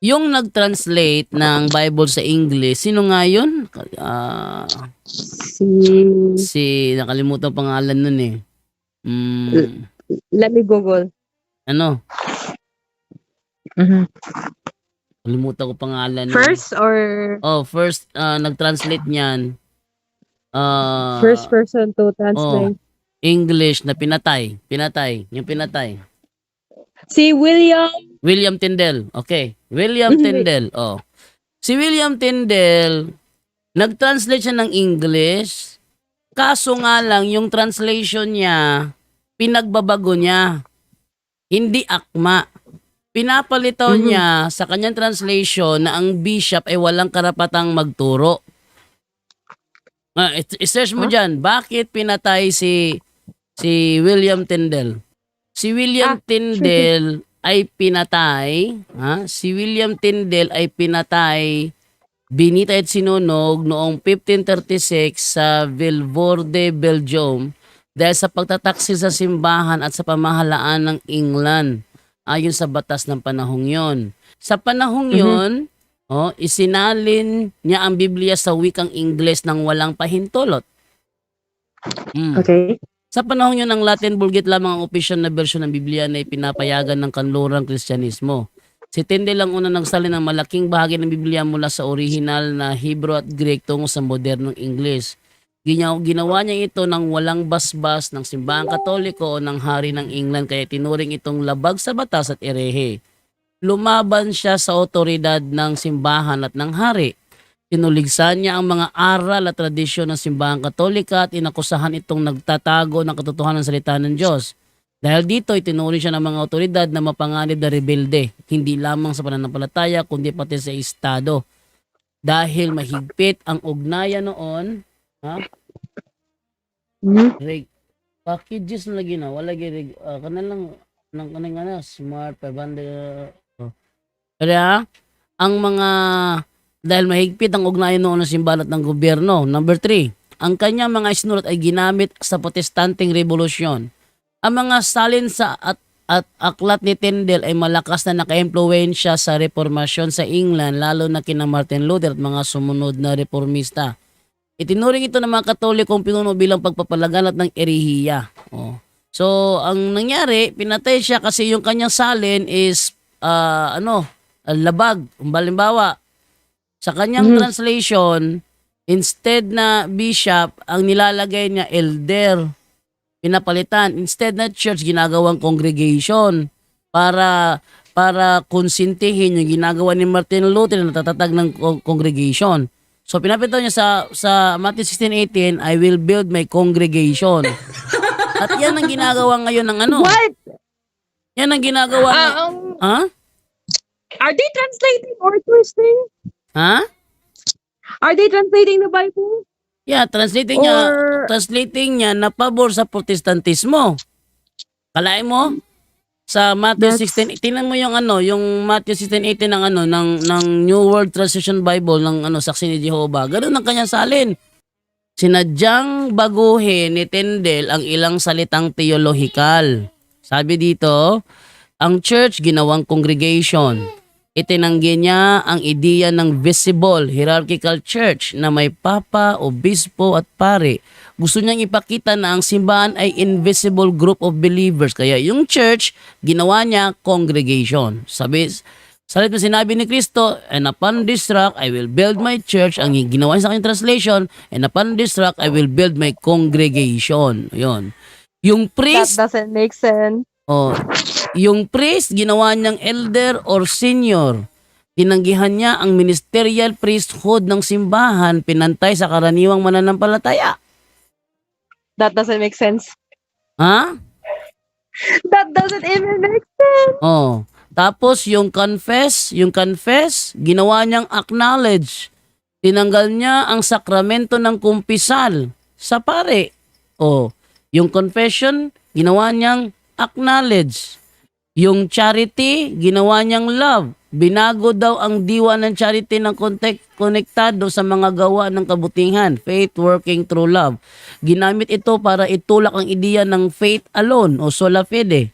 Yung nag-translate ng Bible sa English, sino nga yun? Si Si nakalimutan pangalan nun eh. let me Google. Ano? Mhm. Kalimutan ko pangalan nun. First or First nag-translate niyan. first person to Oh, translate? English na pinatay. Yung pinatay. Si William Tyndale. Okay. William Tyndale. Si William Tyndale, nag-translate siya ng English. Kaso nga lang, yung translation niya, pinagbabago niya. Hindi akma. Pinapalitaw niya sa kanyang translation na ang bishop ay walang karapatang magturo. I-search mo dyan, bakit pinatay si William Tyndale? Si William Tyndale ay pinatay, si William Tyndale ay pinatay, binitay at sinunog noong 1536 sa Vilvoorde, Belgium dahil sa pagtataksil sa simbahan at sa pamahalaan ng England ayon sa batas ng panahong yon. Sa panahong yon, isinalin niya ang Biblia sa wikang Ingles nang walang pahintulot. Okay. Sa panahon yun, ang Latin Vulgate lamang ang opisyal na bersyon ng Biblia na ipinapayagan ng kanlurang Kristyanismo. Si Tyndale ang unang nagsalin ng malaking bahagi ng Biblia mula sa orihinal na Hebrew at Greek tungo sa modernong English. Ginawa niya ito ng walang basbas ng simbahang Katoliko o ng hari ng England, kaya tinuring itong labag sa batas at erehe. Lumaban siya sa otoridad ng simbahan at ng hari. Tinuligsan niya ang mga aral at tradisyon ng simbahang Katolika at inakusahan itong nagtatago ng katotohanan ng salita ng Diyos. Dahil dito, itinuring siya ng mga otoridad na mapanganib na rebelde, hindi lamang sa pananampalataya kundi pati sa estado. Dahil mahigpit ang ugnayan noon, packages na lagi na, wala gini, kanalang, smart, 500, kaya, ang mga dahil mahigpit ang ugnayan noon ng simbahan at ng gobyerno. Number 3, ang kanyang mga isinulat ay ginamit sa protestanteng revolusyon. Ang mga salin sa at aklat ni Tyndale ay malakas na naka-impluwensya sa reformasyon sa England, lalo na kina Martin Luther at mga sumunod na reformista. Itinuring ito ng mga Katolikong pinuno bilang pagpapalaganap ng erehiya. So, ang nangyari, pinatay siya kasi yung kanyang salin is labag. Halimbawa, sa kanyang translation, instead na bishop, ang nilalagay niya elder. Pinapalitan. Instead na church, ginagawang congregation para konsintihin yung ginagawa ni Martin Luther na tatatag ng congregation. So pinapalitan niya sa Matthew 16:18, I will build my congregation. At yan ang ginagawa ngayon ng ano? What? Yan ang ginagawa Are they translating or twisting? Are they translating the Bible? Yeah, translating niya na pabor sa protestantismo. Kalain mo? Sa Matthew 16, tingnan mo yung yung Matthew 16:18 ng New World Translation Bible ng Saksi ni Jehovah. Ganun ang kanyang salin. Sinadyang baguhin ni Tyndale ang ilang salitang teolohikal. Sabi dito, ang church ginawang congregation. Itinanggi niya ang ideya ng visible hierarchical church na may papa, obispo at pare. Gusto niyang ipakita na ang simbahan ay invisible group of believers. Kaya yung church, ginawa niya congregation. Salit na sinabi ni Kristo, and upon this rock, I will build my church. Ang ginawa niya sa aking translation, and upon this rock, I will build my congregation. Yun. Yung priest, that doesn't make sense. yung priest, ginawa niyang elder or senior. Tinanggihan niya ang ministerial priesthood ng simbahan, pinantay sa karaniwang mananampalataya. That doesn't make sense. That doesn't even make sense. Tapos yung confess, ginawa niyang acknowledge. Tinanggal niya ang sakramento ng kumpisal sa pare. Yung confession, ginawa niyang acknowledge. Yung charity, ginawa niyang love. Binago daw ang diwa ng charity ng konektado sa mga gawa ng kabutihan. Faith working through love. Ginamit ito para itulak ang ideya ng faith alone o sola fide.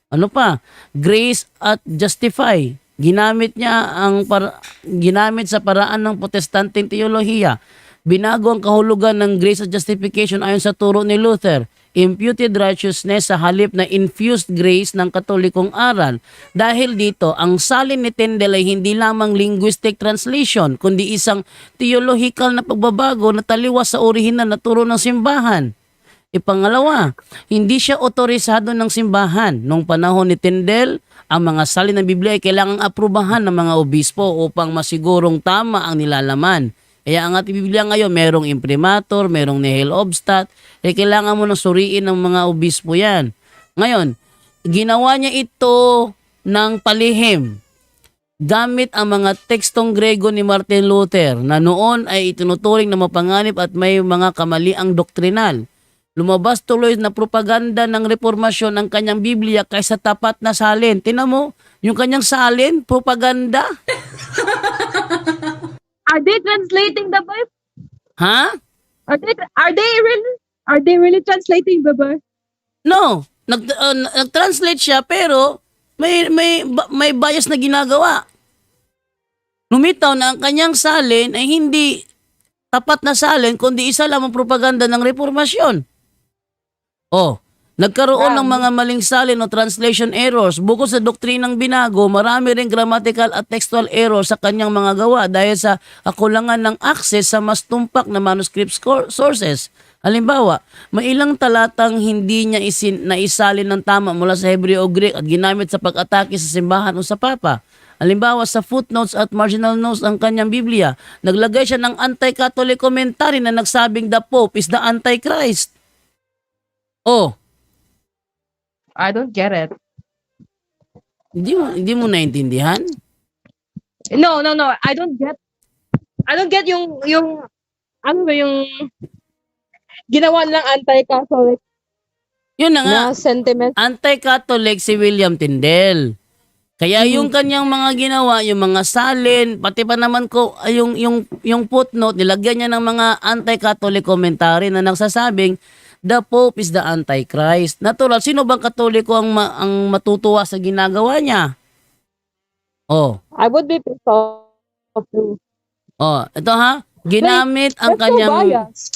Ano pa? Grace at justify. ginamit sa paraan ng protestanteng teolohiya. Binago ang kahulugan ng grace at justification ayon sa turo ni Luther. Imputed righteousness sa halip na infused grace ng katolikong aral. Dahil dito, ang salin ni Tyndale ay hindi lamang linguistic translation, kundi isang theological na pagbabago na taliwas sa orihinal na turo ng simbahan. Ipangalawa, hindi siya otorisado ng simbahan. Noong panahon ni Tyndale, ang mga salin ng Biblia ay kailangang aprubahan ng mga obispo upang masigurong tama ang nilalaman. Kaya ang ating Biblia ngayon, merong imprimatur, merong nihil obstat, kailangan mo nang suriin ng mga obispo yan. Ngayon, ginawa niya ito ng palihim gamit ang mga tekstong Grego ni Martin Luther na noon ay itinuturing na mapanganib at may mga kamaliang doktrinal. Lumabas tuloy na propaganda ng reformasyon ang kanyang Biblia kaysa tapat na salin. Tingnan mo, yung kanyang salin, propaganda. Are they translating the Bible? Ha? Are they really translating the Bible? No, nag-translate siya pero may bias na ginagawa. Lumitaw na ang kanyang salin ay hindi tapat na salin kundi isa lamang propaganda ng reformasyon. Oh, nagkaroon ng mga maling salin o translation errors. Bukod sa doktrinang binago, marami ring grammatical at textual errors sa kanyang mga gawa dahil sa kakulangan ng access sa mas tumpak na manuscript sources. Halimbawa, may ilang talatang hindi niya naisalin ng tama mula sa Hebreo o Greek at ginamit sa pag-atake sa simbahan o sa Papa. Halimbawa, sa footnotes at marginal notes ng kanyang Biblia, naglagay siya ng anti-Catholic commentary na nagsabing the Pope is the Antichrist. Oh, I don't get it. hindi mo naintindihan? No. I don't get yung ano ba yung ginawa lang anti-Catholic Yun na nga, na sentiment. anti-Catholic si William Tyndale. Kaya yung kanyang mga ginawa, yung mga salin, pati pa naman ko, yung footnote, nilagyan niya ng mga anti-Catholic commentary na nagsasabing, the Pope is the Antichrist. Natural, sino bang Katoliko ang matutuwa sa ginagawa niya? Oh. I would be pissed off too. Oh, ito ha. Ginamit ang That's so kanyang biased.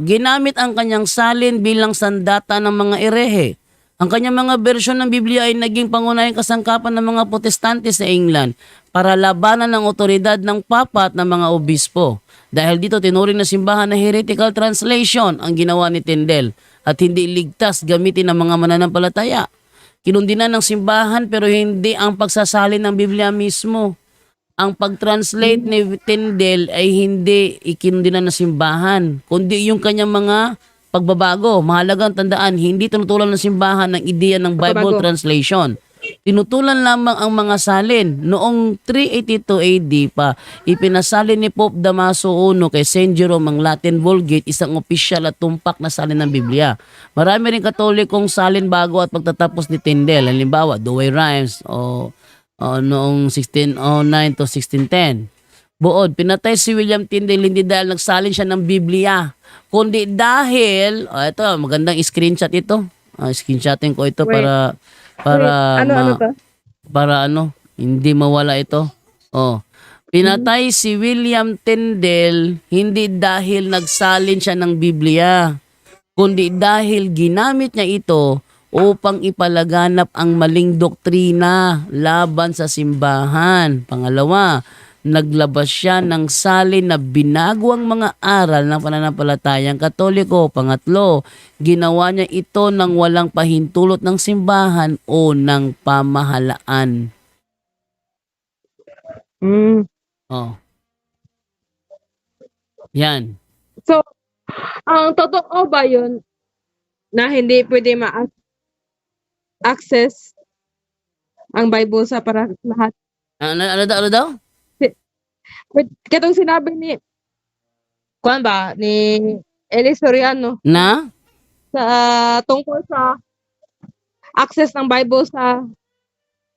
ginamit ang kanyang salin bilang sandata ng mga erehe. Ang kanyang mga bersyon ng Biblia ay naging pangunahing kasangkapan ng mga Protestante sa England para labanan ng otoridad ng Papa at ng mga obispo. Dahil dito tinuring na simbahan na heretical translation ang ginawa ni Tyndale at hindi ligtas gamitin ng mga mananampalataya. Kinundinan ng simbahan pero hindi ang pagsasalin ng Biblia mismo. Ang pag-translate ni Tyndale ay hindi ikinundinan ng simbahan, kundi yung kanyang mga pagbabago. Mahalagang tandaan, hindi tinutulan ng simbahan ng ideya ng Bible Pagbabago. translation. Tinutulan lamang ang mga salin. Noong 382 AD pa, ipinasalin ni Pope Damaso I kay Saint Jerome ang Latin Vulgate, isang opisyal at tumpak na salin ng Biblia. Marami rin Katolikong salin bago at pagtatapos ni Tyndale. Halimbawa, Douay-Rheims o noong 1609 to 1610. Buod, pinatay si William Tyndale hindi dahil nagsalin siya ng Biblia, kundi dahil, ito, magandang screenshot ito. Screenshotin ko ito Wait. para Ano to? para hindi mawala ito. Pinatay si William Tyndale hindi dahil nagsalin siya ng Biblia, kundi dahil ginamit niya ito upang ipalaganap ang maling doktrina laban sa simbahan. Pangalawa, naglabas siya ng salin na binago ang mga aral ng pananampalatayang Katoliko. Pangatlo, ginawa niya ito ng walang pahintulot ng simbahan o ng pamahalaan. Yan. So, ang totoo ba yun na hindi pwede access ang Bible sa para lahat? Ano daw? Katong sinabi ni Eli Soriano Na? sa tungkol sa access ng Bible sa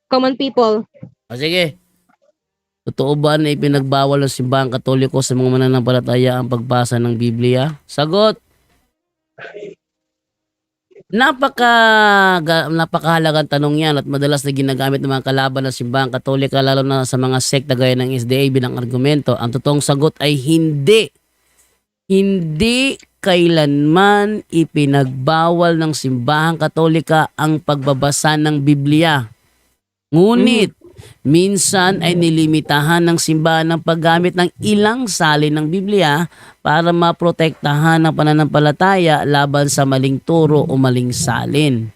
common people. Sige. Totoo ba na ipinagbawal ng simbahang Katoliko sa mga mananampalataya ang pagbasa ng Biblia? Sagot. Napakahalagang tanong yan at madalas na ginagamit ng mga kalaban ng simbahang Katolika lalo na sa mga sekta gaya ng SDA bilang argumento. Ang totoong sagot ay hindi. Hindi kailanman ipinagbawal ng simbahang Katolika ang pagbabasa ng Biblia. Ngunit, minsan ay nilimitahan ng simbahan ng paggamit ng ilang salin ng Biblia para maprotektahan ang pananampalataya laban sa maling turo o maling salin.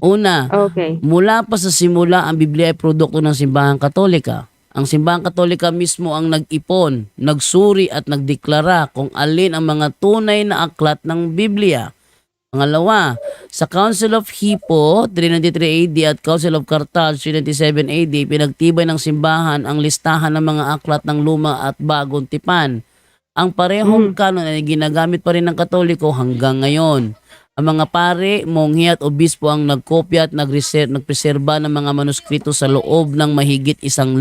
Una, Okay. mula pa sa simula ang Biblia ay produkto ng simbahang Katolika. Ang simbahang Katolika mismo ang nag-ipon, nagsuri at nagdeklara kung alin ang mga tunay na aklat ng Biblia. Pangalawa, sa Council of Hippo 393 AD at Council of Carthage 397 AD, pinagtibay ng simbahan ang listahan ng mga aklat ng luma at bagong tipan. Ang parehong kanon ay ginagamit pa rin ng Katoliko hanggang ngayon. Ang mga pare, monghe at obispo ang nagkopya at nagpreserba ng mga manuskrito sa loob ng mahigit 1,000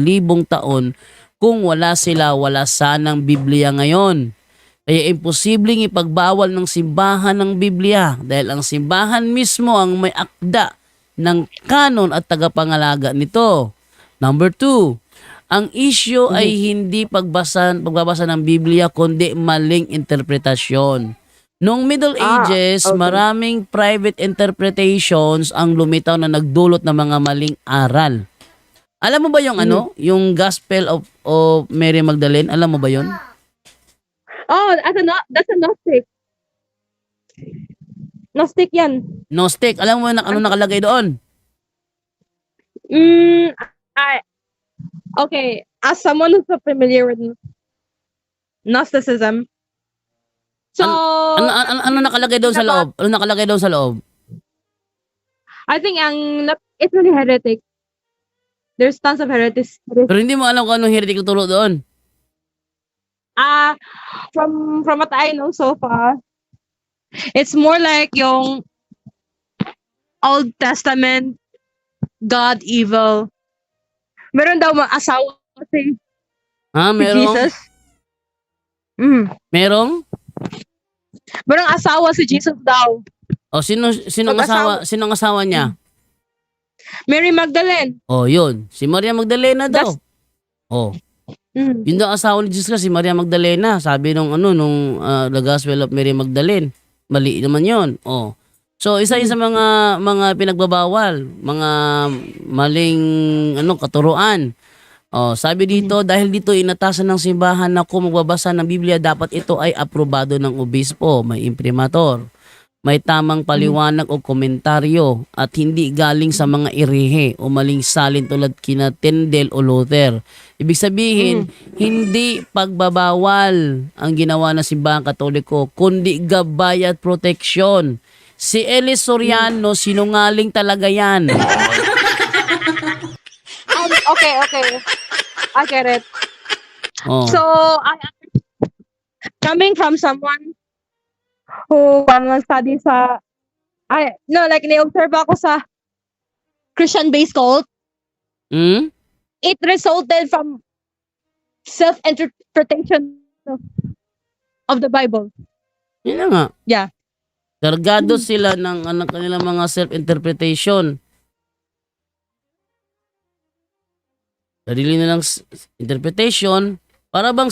taon. Kung wala sila, wala sanang Biblia ngayon. Kaya imposibleng ipagbawal ng simbahan ng Biblia dahil ang simbahan mismo ang may akda ng kanon at tagapangalaga nito. Number 2, ang issue ay hindi pagbabasa ng Biblia kundi maling interpretasyon. Noong Middle Ages, okay. maraming private interpretations ang lumitaw na nagdulot ng mga maling aral. Alam mo ba yung yung Gospel of Mary Magdalene? Alam mo ba yon? Oh, that's a Gnostic. Gnostic yan. Gnostic. Alam mo na ano nakalagay doon? Okay. As someone who's so familiar with Gnosticism, so Ano nakalagay doon sa loob? Ano nakalagay doon sa loob? I think it's really heretic. There's tons of heretics. Pero hindi mo alam kung anong heretic turo doon. From what I know so far, it's more like yung Old Testament God evil. Meron daw mga asawa si Merong? Jesus. Merong? Merong asawa si Jesus daw. O sino ang asawa niya? Mary Magdalene. Yun. Si Maria Magdalena daw. Yun daw asawa ni Jesus si Maria Magdalena. Sabi nung The Gospel of Mary Magdalene. Mali naman 'yon. So isa sa mga pinagbabawal, mga maling katuruan. Sabi dito dahil dito inatasan ng simbahan na kung magbabasa ng Biblia dapat ito ay aprobado ng obispo, may imprimatur, may tamang paliwanag o komentaryo at hindi galing sa mga irehe o maling salin tulad kina Tyndale o Luther. Ibig sabihin, hindi pagbabawal ang ginawa ng simbahang Katoliko, kundi gabay at proteksyon. Si Elis Soriano, sinungaling talaga yan. Okay. I get it. So, coming from someone who study ni-observe ako sa Christian-based cult, it resulted from self-interpretation of the Bible. Yun na nga. Yeah. Kargado sila ng kanilang mga self-interpretation. Sarili na lang interpretation. Para bang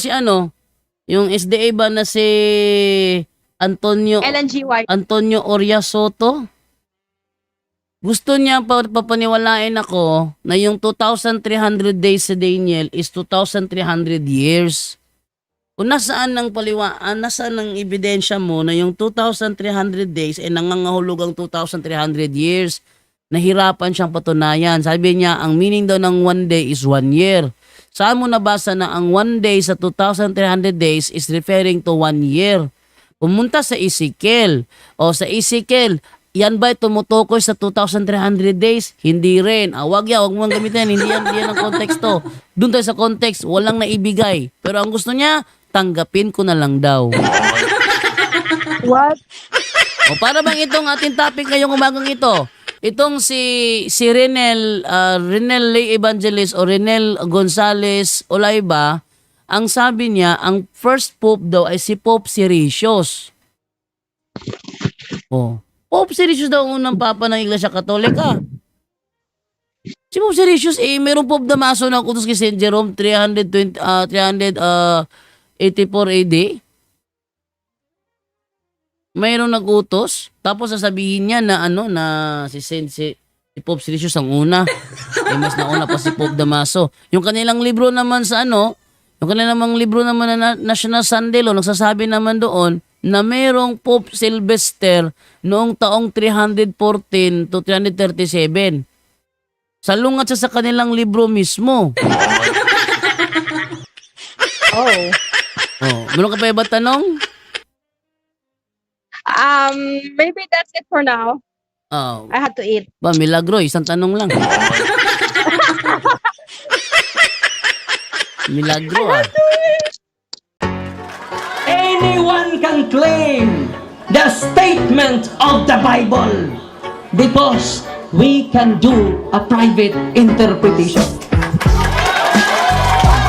yung SDA ba na si Ellen G. White. Antonio Oria Soto? Gusto niya papaniwalain ako na yung 2,300 days sa Daniel is 2,300 years. Kung nasaan ang ebidensya mo na yung 2,300 days ay nangangahulugang 2,300 years. Nahirapan siyang patunayan. Sabi niya, ang meaning daw ng 1 day is 1 year. Saan mo nabasa na ang 1 day sa 2,300 days is referring to 1 year? Pumunta sa Ezekiel. Sa Ezekiel, yan ba tumutukoy sa 2,300 days? Hindi rin. Wag mo gamitin. Hindi yan ang konteksto. Doon tayo sa context, walang naibigay. Pero ang gusto niya, tanggapin ko na lang daw. What? Para bang itong ating topic ngayong umagang ito? Itong si Renel Lay Evangelist o Renel Gonzales Olayba, ang sabi niya, ang first pope daw ay si Pope Siricius. Pope Siricius daw ang unang papa ng Iglesia Katolika. Si Pope Siricius, mayroong Pope Damaso na utos kay St. Jerome 384 AD. Mayroong nag-utos, tapos sasabihin niya na na si Pope Siricius ang una. Mas nauna pa si Pope Damaso. Yung kanilang libro naman sa yung kanilang libro naman na National Sunday Law, nagsasabi naman doon na mayroong Pope Sylvester noong taong 314 to 337. Salungat siya sa kanilang libro mismo. Meron ka pa iba tanong? Maybe that's it for now. Oh. I have to eat. Ba, milagro, isang tanong lang. Milagro Anyone can claim the statement of the Bible because we can do a private interpretation.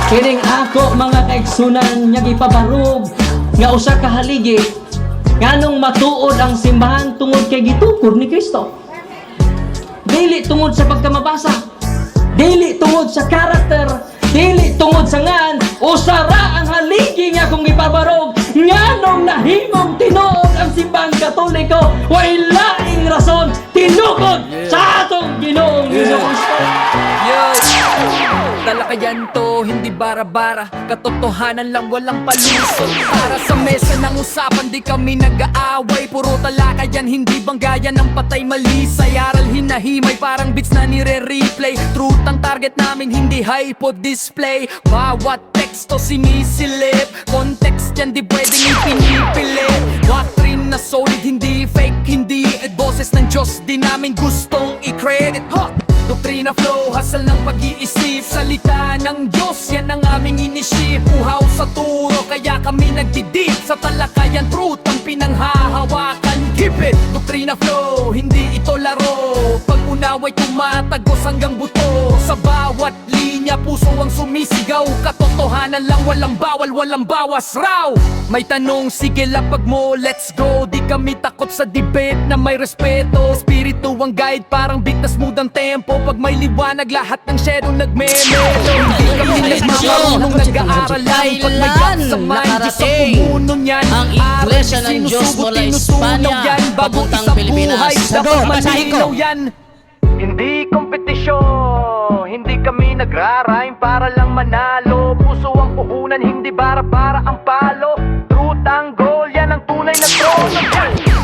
Kining ako mga kaigsunan nga gipabarog nga usa ka haligi nganong matuod ang simbahan tungod kay gitukod ni Kristo. Dili tungod sa pagkamabasa, dili tungod sa karakter, dili tungod sa ngan usara ang haligi nga kung gipabarog nganong nahimong tinuod ang simbahan Katoliko way laing rason tinukod sa atong Ginoong Hesus-Kristo. Talakayan to, hindi bara-bara. Katotohanan lang, walang palusot. Para sa mesa ng usapan, di kami nag-aaway. Puro talakayan, hindi banggayan ng patay malisay. Aral hinahimay, parang beats na nire-replay. Truth ang target namin, hindi hypo display. Bawat teksto sinisilip, context yan di pwedeng ipinipilit. Doctrine na solid, hindi fake, hindi boses ng Diyos, di namin gustong i-credit. Doktrina flow, hasal ng pag-iisip. Salita ng Diyos, yan ang aming inisip. Uhaw sa turo, kaya kami nagdidip. Sa talakayan, truth ang pinanghahawakan. Keep it! Doktrina flow, hindi ito laro. Pag-unaway tumatagos hanggang buto. Sa bawat linya, puso ang sumisigaw. Katotohanan lang, walang bawal, walang bawas raw. May tanong, sige lapag mo, let's go. Di kami takot sa debate na may respeto. Espiritu ang guide, parang bigtas mood ang tempo. Pag may liwanag, lahat ng shadow nagme-melo. Hindi kami nagmamarunong nag-aaral lang. Pag may gap sa mind, Diyos ang pumuno niyan. ang Iglesia ng Diyos mula Espanya papuntang Pilipinas. Dapat malinaw yan. Hindi kompetisyon, hindi kami nagrarime para lang manalo. Puso ang puhunan, hindi bara-bara ang palo. Truth ang goal, yan ang tunay na trono.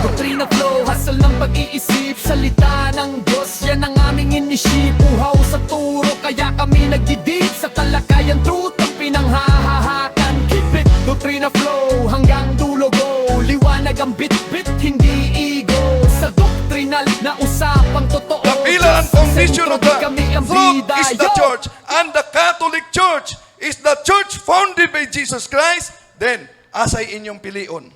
Doktrina flow, hasal ng pag-iisip. Salita ng Diyos, yan ang aming inisip. Uhaw sa turo, kaya kami nagdidip. Sa talakayan, truth ang pinanghahahakan. Keep it, doktrina flow, hanggang dulo go. Liwanag ang bit-bit, hindi ego. Sa doktrinal na usapang totoo. The pillar and foundation of the Kami ang truth bida, is the yo! church, and the Catholic Church is the church founded by Jesus Christ. Then, asay inyong pilion.